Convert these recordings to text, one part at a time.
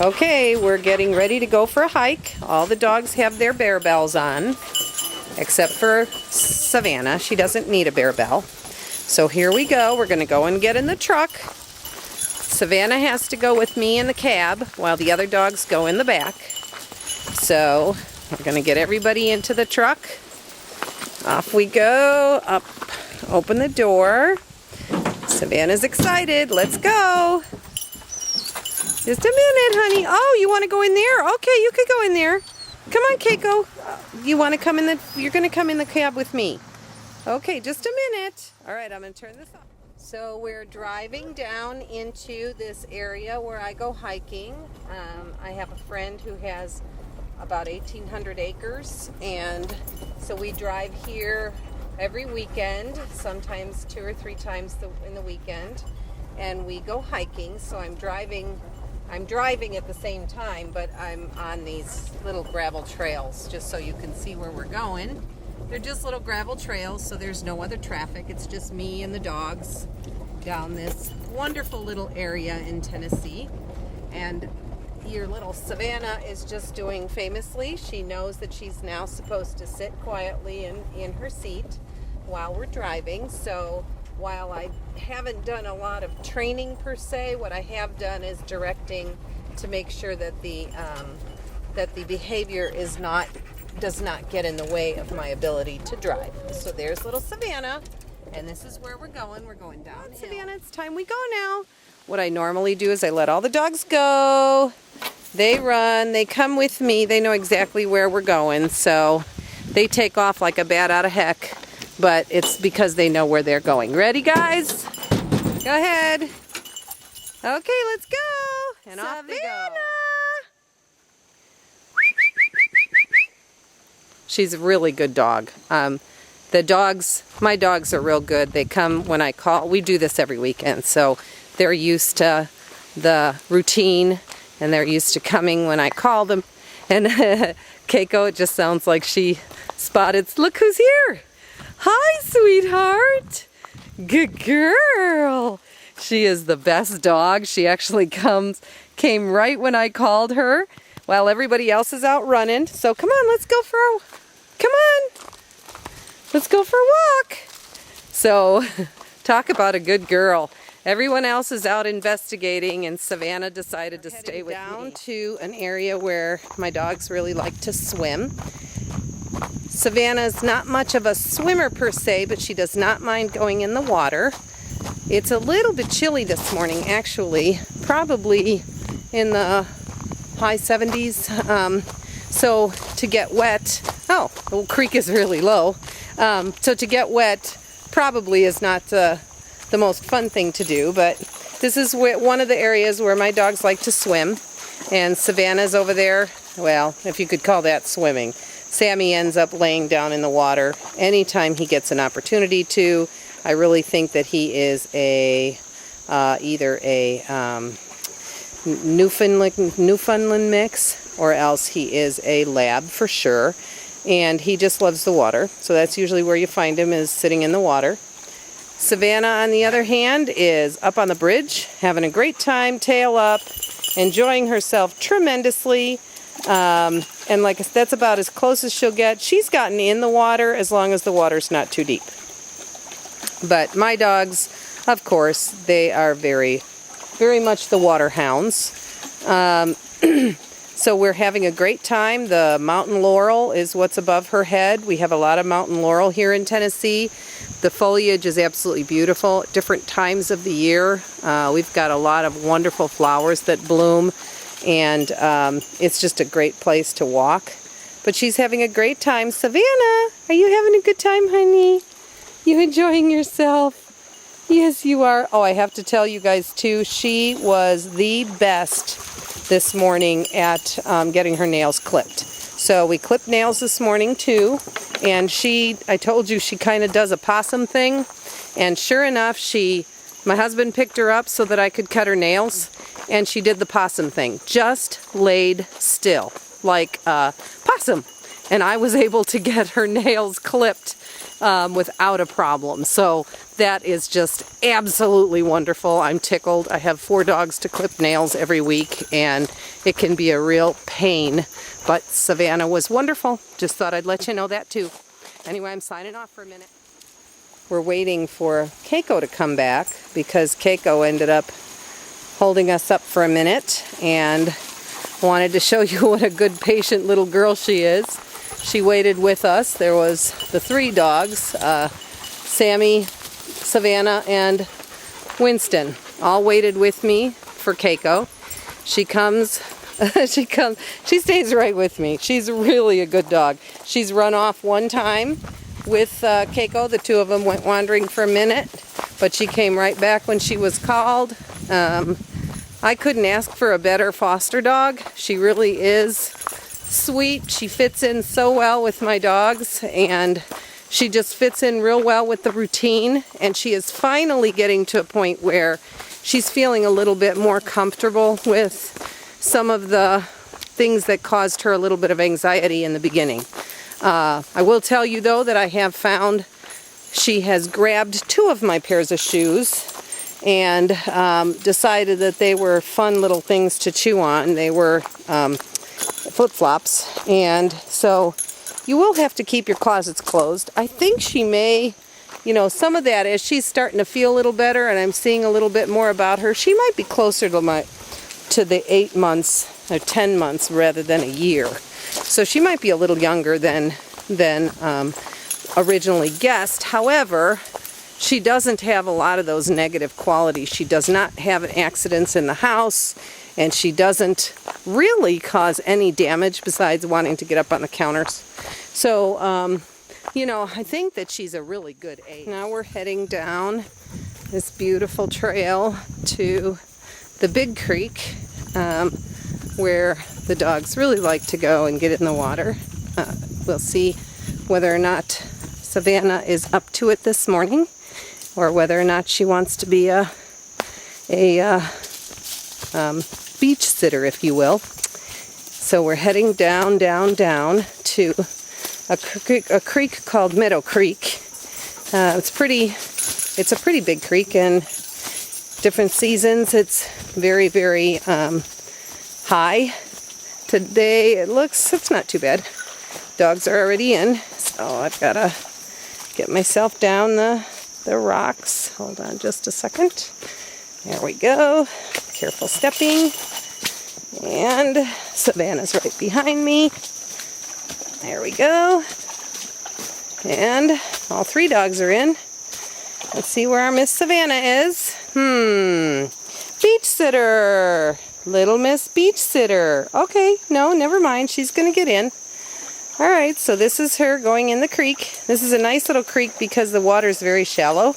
Okay, we're getting ready to go for a hike. All the dogs have their bear bells on, except for Savannah. She doesn't need a bear bell. So here we go. We're going to go and get in the truck. Savannah has to go with me in the cab while the other dogs go in the back. So we're going to get everybody into the truck. Off we go. Up, open the door. Savannah's excited. Let's go. Just a minute, honey. Oh, you want to go in there? Okay, you could go in there. Come on, Keiko. You want to come in the... You're going to come in the cab with me. Okay, just a minute. All right, I'm going to turn this off. So we're driving down into this area where I go hiking. I have a friend who has about 1,800 acres, and so we drive here every weekend, sometimes 2 or 3 times in the weekend, and we go hiking. So I'm driving at the same time, but I'm on these little gravel trails just so you can see where we're going. They're just little gravel trails, so there's no other traffic. It's just me and the dogs down this wonderful little area in Tennessee. And your little Savannah is just doing famously. She knows that she's now supposed to sit quietly in her seat while we're driving. So while I haven't done a lot of training per se, what I have done is directing to make sure that the behavior does not get in the way of my ability to drive. So there's little Savannah, and this is where we're going. We're going down. Savannah, it's time we go now. What I normally do is I let all the dogs go. They run, they come with me, they know exactly where we're going, so they take off like a bat out of heck, but it's because they know where they're going. Ready, guys? Go ahead. Okay, let's go. And Savannah. Off they go. She's a really good dog. My dogs are real good. They come when I call. We do this every weekend, so they're used to the routine, and they're used to coming when I call them. And Keiko, it just sounds like she spotted. Look who's here. Hi, sweetheart. Good girl. She is the best dog. She actually came right when I called her while everybody else is out running. So come on, let's go for a walk. So talk about a good girl. Everyone else is out investigating, and Savannah decided to stay with me. Down to an area where my dogs really like to swim. Savannah's not much of a swimmer per se, but she does not mind going in the water. It's a little bit chilly this morning, actually, probably in the high 70s. So to get wet, the creek is really low. So to get wet probably is not the most fun thing to do, but this is one of the areas where my dogs like to swim, and Savannah's over there. Well, if you could call that swimming. Sammy ends up laying down in the water anytime he gets an opportunity to. I really think that he is either a Newfoundland mix, or else he is a lab for sure, and he just loves the water. So that's usually where you find him, is sitting in the water. Savannah, on the other hand, is up on the bridge, having a great time, tail up, enjoying herself tremendously. And that's about as close as she'll get. She's gotten in the water as long as the water's not too deep. But my dogs, of course, they are very, very much the water hounds. So we're having a great time. The mountain laurel is what's above her head. We have a lot of mountain laurel here in Tennessee. The foliage is absolutely beautiful at different times of the year. We've got a lot of wonderful flowers that bloom, and it's just a great place to walk. But she's having a great time. Savannah, are you having a good time, honey? You enjoying yourself? Yes, you are. Oh, I have to tell you guys too, she was the best this morning at getting her nails clipped. So we clipped nails this morning too, and I told you she kind of does a possum thing, and sure enough, my husband picked her up so that I could cut her nails, and she did the possum thing, just laid still like a possum, and I was able to get her nails clipped without a problem. So that is just absolutely wonderful. I'm tickled. I have 4 dogs to clip nails every week, and it can be a real pain. But Savannah was wonderful. Just thought I'd let you know that too. Anyway, I'm signing off for a minute. We're waiting for Keiko to come back because Keiko ended up holding us up for a minute and wanted to show you what a good patient little girl she is. She waited with us. There was the 3 dogs, Sammy, Savannah, and Winston, all waited with me for Keiko. She comes, she stays right with me. She's really a good dog. She's run off one time with Keiko. The 2 of them went wandering for a minute, but she came right back when she was called. I couldn't ask for a better foster dog. She really is sweet. She fits in so well with my dogs, and she just fits in real well with the routine, and she is finally getting to a point where she's feeling a little bit more comfortable with some of the things that caused her a little bit of anxiety in the beginning. I will tell you though that I have found she has grabbed 2 of my pairs of shoes and decided that they were fun little things to chew on. They were flip-flops, and so you will have to keep your closets closed. I think she may, you know, some of that as she's starting to feel a little better and I'm seeing a little bit more about her, she might be closer to the 8 months or 10 months rather than a year. So she might be a little younger than originally guessed. However, she doesn't have a lot of those negative qualities. She does not have accidents in the house, and she doesn't really cause any damage besides wanting to get up on the counters. So, you know, I think that she's a really good age. Now we're heading down this beautiful trail to the big creek, where the dogs really like to go and get in the water. We'll see whether or not Savannah is up to it this morning, or whether or not she wants to be a beach sitter, if you will. So we're heading down to a creek called Meadow Creek. It's a pretty big creek, and different seasons it's very high. Today it's not too bad. Dogs are already in, so I've got to get myself down the rocks. Hold on just a second. There we go. Careful stepping. And Savannah's right behind me. There we go. And all 3 dogs are in. Let's see where our Miss Savannah is. Beach sitter. Little Miss Beach Sitter. Okay, no, never mind. She's going to get in. All right, so this is her going in the creek. This is a nice little creek because the water's very shallow.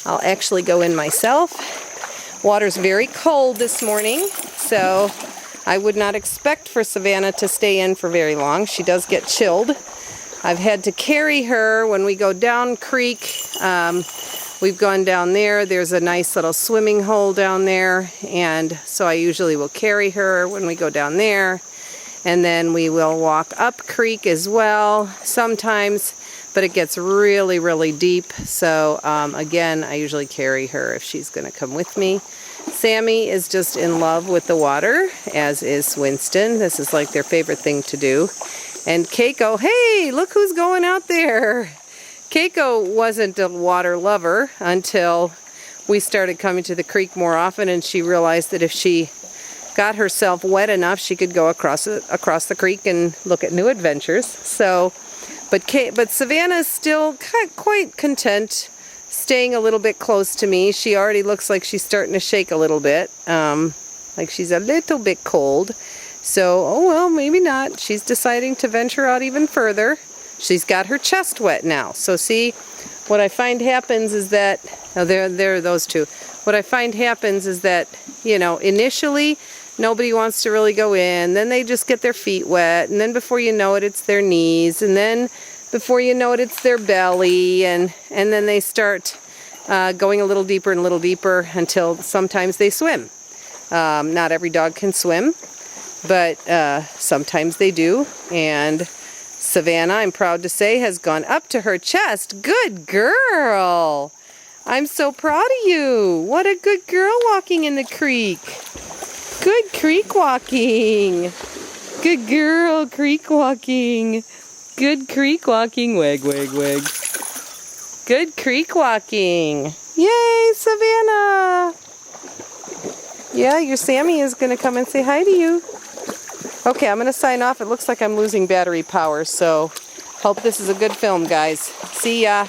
I'll actually go in myself. Water's very cold this morning, so I would not expect for Savannah to stay in for very long. She does get chilled. I've had to carry her when we go down creek. We've gone down there. There's a nice little swimming hole down there, and so I usually will carry her when we go down there. And then we will walk up creek as well sometimes, but it gets really deep. So again, I usually carry her if she's going to come with me. Sammy is just in love with the water, as is Winston. This is like their favorite thing to do. And Keiko, hey, look who's going out there. Keiko wasn't a water lover until we started coming to the creek more often, and she realized that if she got herself wet enough, she could go across the creek and look at new adventures. So, but Savannah's still quite content staying a little bit close to me. She already looks like she's starting to shake a little bit, like she's a little bit cold. So, oh well, maybe not. She's deciding to venture out even further. She's got her chest wet now. So see, what I find happens is that, oh, there are those 2. What I find happens is that, you know, initially nobody wants to really go in, then they just get their feet wet, and then before you know it, it's their knees, and then before you know it, it's their belly, and then they start going a little deeper and a little deeper until sometimes they swim. Not every dog can swim, but sometimes they do, and Savannah, I'm proud to say, has gone up to her chest. Good girl. I'm so proud of you. What a good girl walking in the creek. Good creek walking. Good girl, creek walking. Good creek walking. Wag, wag, wag. Good creek walking. Yay, Savannah. Yeah, your Sammy is going to come and say hi to you. Okay, I'm going to sign off. It looks like I'm losing battery power, so hope this is a good film, guys. See ya.